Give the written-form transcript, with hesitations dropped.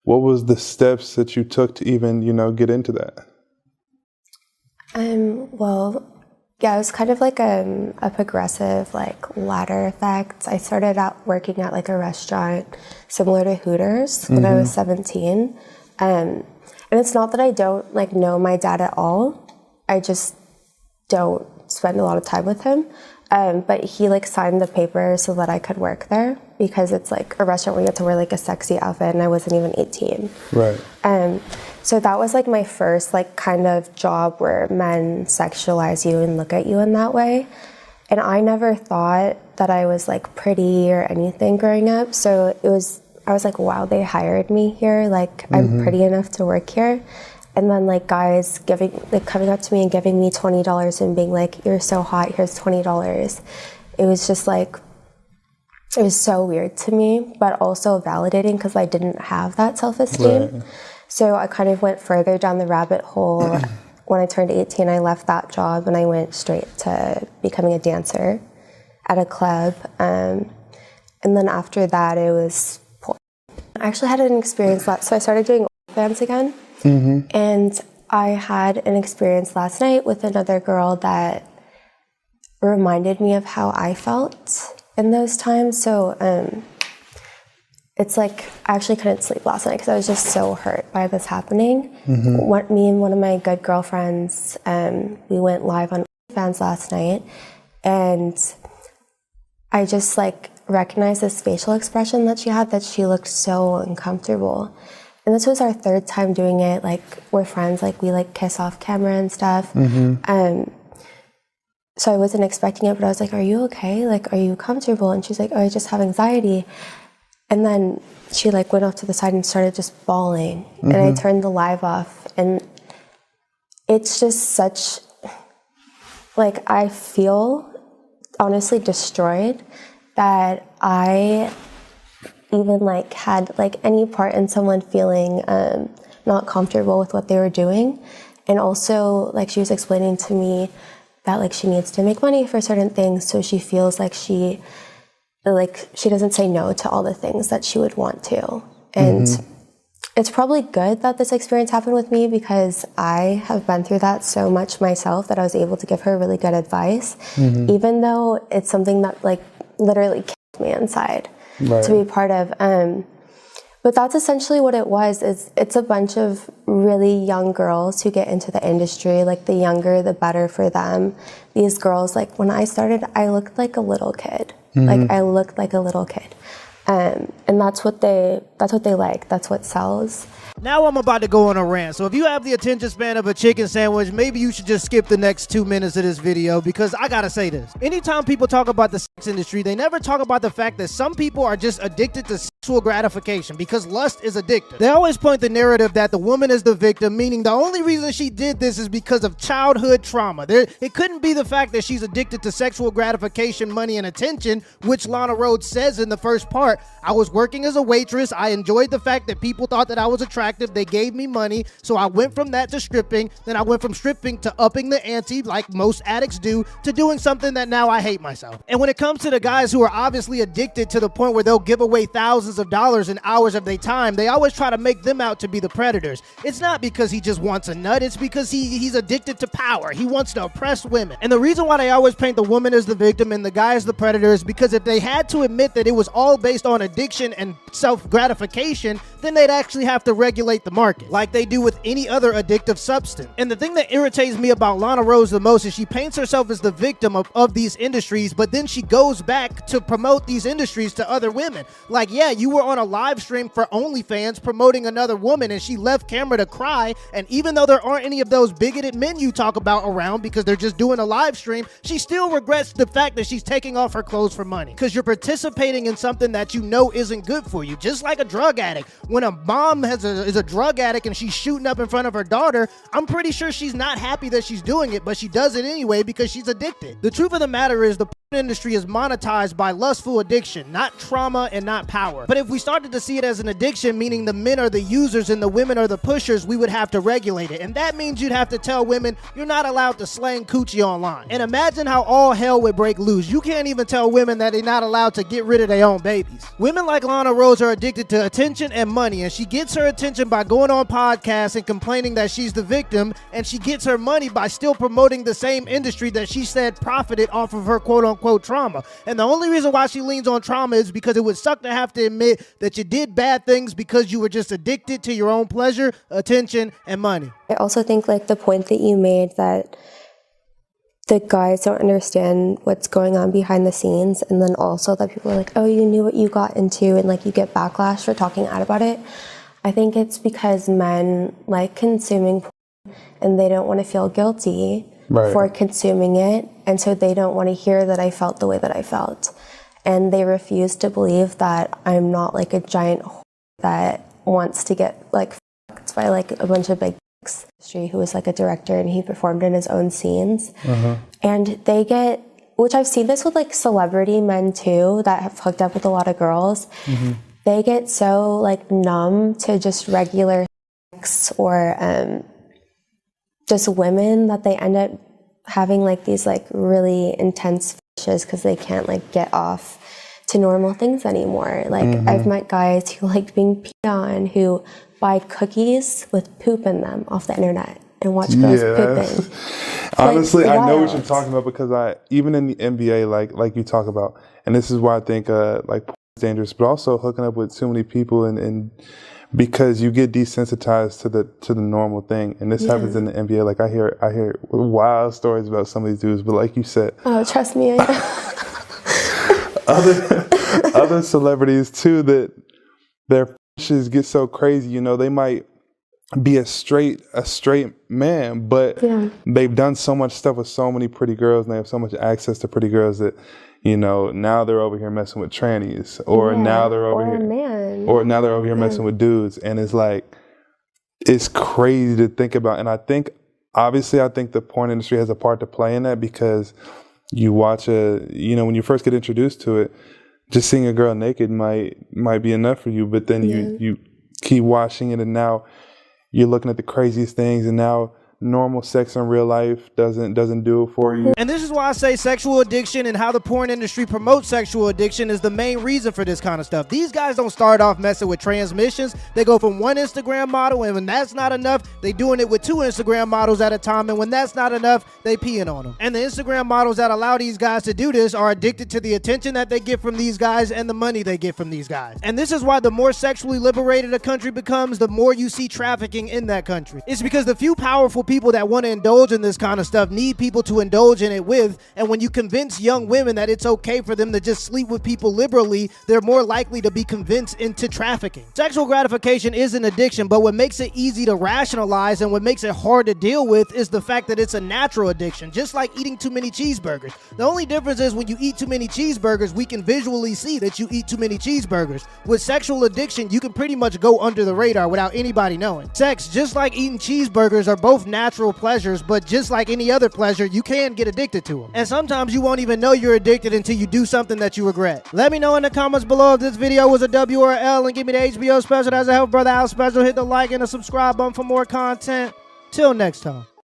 What was the steps that you took to even, get into that? Well, yeah, it was kind of like a progressive ladder effect. I started out working at a restaurant similar to Hooters when I was 17. And it's not that I don't know my dad at all. I just don't spend a lot of time with him. But he signed the paper so that I could work there, because it's a restaurant where you have to wear a sexy outfit, and I wasn't even 18. Right. So that was my first kind of job where men sexualize you and look at you in that way. And I never thought that I was pretty or anything growing up. So I was like, wow, they hired me here. I'm pretty enough to work here. And then guys coming up to me and giving me $20 and being like, you're so hot, here's $20. It was just it was so weird to me, but also validating because I didn't have that self-esteem. Right. So I kind of went further down the rabbit hole. When I turned 18, I left that job and I went straight to becoming a dancer at a club. And then after that, it was porn. I actually had an experience so I started doing OnlyFans again. And I had an experience last night with another girl that reminded me of how I felt in those times. So it's I actually couldn't sleep last night because I was just so hurt by this happening. Me and one of my good girlfriends, we went live on OnlyFans last night, and I just recognized this facial expression that she had, that she looked so uncomfortable. And this was our third time doing it. We're friends, we kiss off camera and stuff. So I wasn't expecting it, but I was like, are you okay? Are you comfortable? And she's like, oh, I just have anxiety. And then she went off to the side and started just bawling. And I turned the live off, and it's just such, I feel honestly destroyed that I even had any part in someone feeling not comfortable with what they were doing. And also she was explaining to me that she needs to make money for certain things, so she feels she doesn't say no to all the things that she would want to. And it's probably good that this experience happened with me, because I have been through that so much myself that I was able to give her really good advice, even though it's something that literally killed me inside. Right. To be part of. But that's essentially what it was. It's a bunch of really young girls who get into the industry. The younger, the better for them. These girls, when I started, I looked like a little kid. I looked like a little kid. And that's what they like. That's what sells. Now I'm about to go on a rant, so if you have the attention span of a chicken sandwich, maybe you should just skip the next 2 minutes of this video, because I gotta say this. Anytime people talk about the sex industry, they never talk about the fact that some people are just addicted to sexual gratification, because lust is addictive. They always point the narrative that the woman is the victim, meaning the only reason she did this is because of childhood trauma. It couldn't be the fact that she's addicted to sexual gratification, money, and attention, which Lana Rhoades says in the first part. I was working as a waitress. I enjoyed the fact that people thought that I was attractive. They gave me money, so I went from that to stripping. Then I went from stripping to upping the ante, like most addicts do, to doing something that now I hate myself. And when it comes to the guys who are obviously addicted to the point where they'll give away thousands of dollars and hours of their time, they always try to make them out to be the predators. It's not because he just wants a nut, it's because he's addicted to power. He wants to oppress women. And the reason why they always paint the woman as the victim and the guy as the predator is because if they had to admit that it was all based on addiction and self-gratification, then they'd actually have to regulate the market, like they do with any other addictive substance. And the thing that irritates me about Lana Rhoades the most is she paints herself as the victim of these industries, but then she goes back to promote these industries to other women. Like, yeah, you were on a live stream for OnlyFans promoting another woman, and she left camera to cry, and even though there aren't any of those bigoted men you talk about around because they're just doing a live stream, she still regrets the fact that she's taking off her clothes for money, because you're participating in something that you know isn't good for you. Just like a drug addict. When a mom is a drug addict and she's shooting up in front of her daughter, I'm pretty sure she's not happy that she's doing it, but she does it anyway because she's addicted. The truth of the matter is the industry is monetized by lustful addiction, not trauma and not power. But if we started to see it as an addiction, meaning the men are the users and the women are the pushers, we would have to regulate it. And that means you'd have to tell women you're not allowed to slang coochie online. And imagine how all hell would break loose. You can't even tell women that they're not allowed to get rid of their own babies. Women like Lana Rhoades are addicted to attention and money, and she gets her attention by going on podcasts and complaining that she's the victim, and she gets her money by still promoting the same industry that she said profited off of her quote-unquote trauma. And the only reason why she leans on trauma is because it would suck to have to admit that you did bad things because you were just addicted to your own pleasure, attention, and money. I also think like the point that you made that the guys don't understand what's going on behind the scenes, and then also that people are like, oh, you knew what you got into, and like you get backlash for talking out about it. I think it's because men like consuming porn and they don't want to feel guilty for consuming it, and so they don't want to hear that I felt the way that I felt, and they refuse to believe that I'm not like a giant whore that wants to get like fucked by like a bunch of big dicks. Who was like a director and he performed in his own scenes, and they get, which I've seen this with like celebrity men too that have hooked up with a lot of girls, they get so like numb to just regular sex or just women that they end up having like these like really intense fetishes because they can't like get off to normal things anymore. Like I've met guys who like being peed on, who buy cookies with poop in them off the internet and watch girls pooping. Honestly, like, I know what you're talking about, because even in the NBA, like you talk about, and this is why I think like porn is dangerous, but also hooking up with too many people and because you get desensitized to the normal thing, and this happens in the NBA. Like I hear wild stories about some of these dudes, but like you said, oh, trust me, I know. other celebrities too, that their fetishes get so crazy. You know, they might be a straight man, but they've done so much stuff with so many pretty girls, and they have so much access to pretty girls that, you know, now they're over here messing with trannies, or now they're over here messing with dudes, and it's like, it's crazy to think about. And I think the porn industry has a part to play in that, because you watch when you first get introduced to it, just seeing a girl naked might be enough for you, but then you keep watching it, and now you're looking at the craziest things, and now normal sex in real life doesn't do it for you. And this is why I say sexual addiction and how the porn industry promotes sexual addiction is the main reason for this kind of stuff. These guys don't start off messing with transmissions. They go from one Instagram model, and when that's not enough, they doing it with 2 Instagram models at a time, and when that's not enough, they peeing on them. And the Instagram models that allow these guys to do this are addicted to the attention that they get from these guys and the money they get from these guys. And this is why the more sexually liberated a country becomes, the more you see trafficking in that country. It's because the few powerful people that want to indulge in this kind of stuff need people to indulge in it with, and when you convince young women that it's okay for them to just sleep with people liberally, they're more likely to be convinced into trafficking. Sexual gratification is an addiction, but what makes it easy to rationalize and what makes it hard to deal with is the fact that it's a natural addiction, just like eating too many cheeseburgers. The only difference is when you eat too many cheeseburgers, we can visually see that you eat too many cheeseburgers. With sexual addiction, you can pretty much go under the radar without anybody knowing. Sex, just like eating cheeseburgers, are both natural pleasures, but just like any other pleasure, you can get addicted to them. And sometimes you won't even know you're addicted until you do something that you regret. Let me know in the comments below if this video was a W or a L, and give me the HBO special. That's a Help Brother Out special. Hit the like and the subscribe button for more content. Till next time.